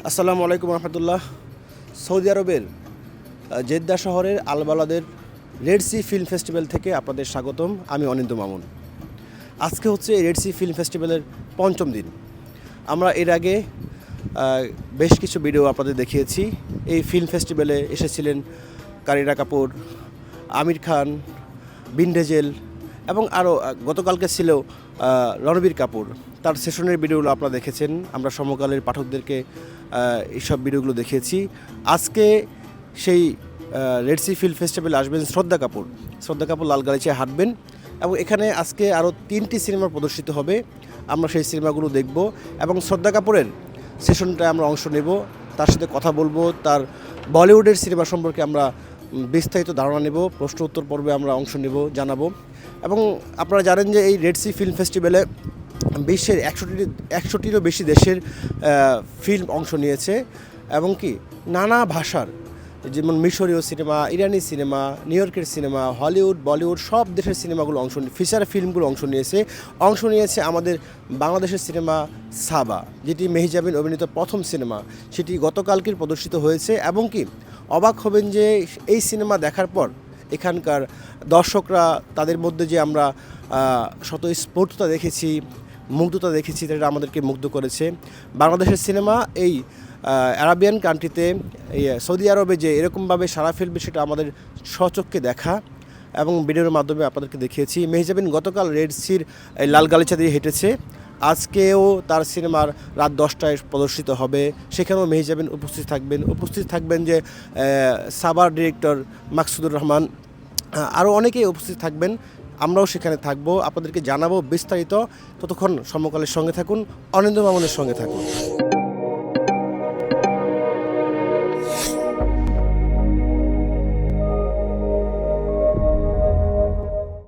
আসসালামু আলাইকুম রহমতুল্লাহ। সৌদি আরবের জেদ্দা শহরের আলবালাদের রেড সি ফিল্ম ফেস্টিভ্যাল থেকে আপনাদের স্বাগতম। আমি অনিন্দ মামুন। আজকে হচ্ছে রেড সি ফিল্ম ফেস্টিভ্যালের পঞ্চম দিন। আমরা এর আগে বেশ কিছু ভিডিও আপনাদের দেখিয়েছি। এই ফিল্ম ফেস্টিভ্যালে এসেছিলেন কারিনা কাপুর, আমির খান, বিন ডিজেল এবং আরও গতকালকে ছিল রণবীর কাপুর। তার সেশনের ভিডিওগুলো আপনারা দেখেছেন। আমরা সমকালের পাঠকদেরকে এইসব ভিডিওগুলো দেখিয়েছি। আজকে সেই রেড সি ফিল্ম ফেস্টিভ্যালে আসবেন শ্রদ্ধা কাপুর। শ্রদ্ধা কাপুর লাল গালিচায় হাঁটবেন এবং এখানে আজকে আরও 3টি সিনেমা প্রদর্শিত হবে। আমরা সেই সিনেমাগুলো দেখব এবং শ্রদ্ধা কাপুরের সেশনটায় আমরা অংশ নেব, তার সাথে কথা বলবো, তার বলিউডের সিনেমা সম্পর্কে আমরা বিস্তারিত ধারণা নেব, প্রশ্ন উত্তর পর্বে আমরা অংশ নেব, জানাবো। এবং আপনারা জানেন যে এই রেড সি ফিল্ম ফেস্টিভ্যালে বিশ্বের 100টিরও বেশি দেশের ফিল্ম অংশ নিয়েছে এবং কি নানা ভাষার, যেমন মিশরীয় সিনেমা, ইরানি সিনেমা, নিউ ইয়র্কের সিনেমা, হলিউড, বলিউড সব দেশের সিনেমাগুলো ফিচার ফিল্মগুলো অংশ নিয়েছে আমাদের বাংলাদেশের সিনেমা সাবা, যেটি মেহজাবিন অভিনীত প্রথম সিনেমা, সেটি গতকালকের প্রদর্শিত হয়েছে। এবং কি অবাক হবেন যে এই সিনেমা দেখার পর এখানকার দর্শকরা, তাদের মধ্যে যে আমরা স্বতঃস্ফূর্ততা দেখেছি, মুগ্ধতা দেখেছি, সেটা আমাদেরকে মুগ্ধ করেছে। বাংলাদেশের সিনেমা এই আরাবিয়ান কান্ট্রিতে, এই সৌদি আরবে যে এরকমভাবে সারা ফেলবে সেটা আমাদের স্বচক্ষে দেখা এবং ভিডিওর মাধ্যমে আপনাদেরকে দেখিয়েছি। মেহজাবিন গতকাল রেড সির লাল গালিচা দিয়ে হেঁটেছে। আজকেও তার সিনেমার রাত 10টায় প্রদর্শিত হবে, সেখানেও মেহজাবিন উপস্থিত থাকবেন যে সাবার ডিরেক্টর মাকসুদুর রহমান, আরও অনেকেই উপস্থিত থাকবেন। আমরাও সেখানে থাকব, আপনাদেরকে জানাবো বিস্তারিত। ততক্ষণ সমকালের সঙ্গে থাকুন, অনিন্দ মামুনের সঙ্গে থাকুন।